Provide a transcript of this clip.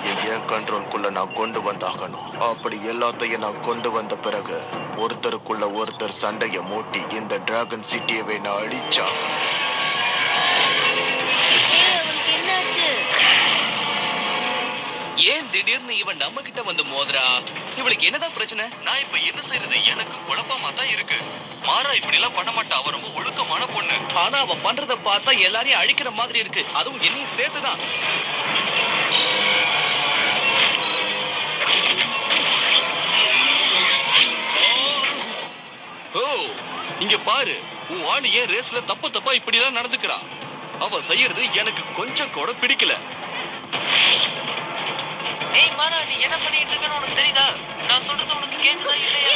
ஆணையை என் கண்ட்ரோல்குள்ள நான் கொண்டு வந்தாகணும். அப்படி எல்லாத்தையும் நான் கொண்டு வந்த பிறகு ஒருத்தருக்குள்ள ஒருத்தர் சண்டைய மூட்டி இந்த டிராகன் சிட்டியவே நான் அழிச்சாகணும். ஏன் திடீர்னு இவன் நம்ம கிட்ட வந்து மோதுறா? இவளுக்கு என்னதான் பிரச்சனை? நான் இப்ப என்ன செய்யறது? எனக்கு குழப்பமா தான் இருக்கு. மாறா இப்படி எல்லாம் பண்ண மாட்டா. அவ ரொம்ப ஒழுக்கமான பொண்ணு. ஆனா அவ பண்றத பார்த்தா எல்லாரையும் அழிக்கிற மாதிரி இருக்கு. அதுவும் என்னையும் சேர்த்துதான். ஓ, இங்க பாரு. உன் ஆளு ஏன் ரேஸ்ல தப்பா இப்படி எல்லாம் நடந்துக்கிறா? அவ செய்யறது எனக்கு கொஞ்சம் கூட பிடிக்கல. ஏய் மாறா, நீ என்ன பண்ணிட்டு இருக்கன்னு உனக்கு தெரியுதா? நான் சொல்றது உனக்கு கேக்குதா இல்லையா?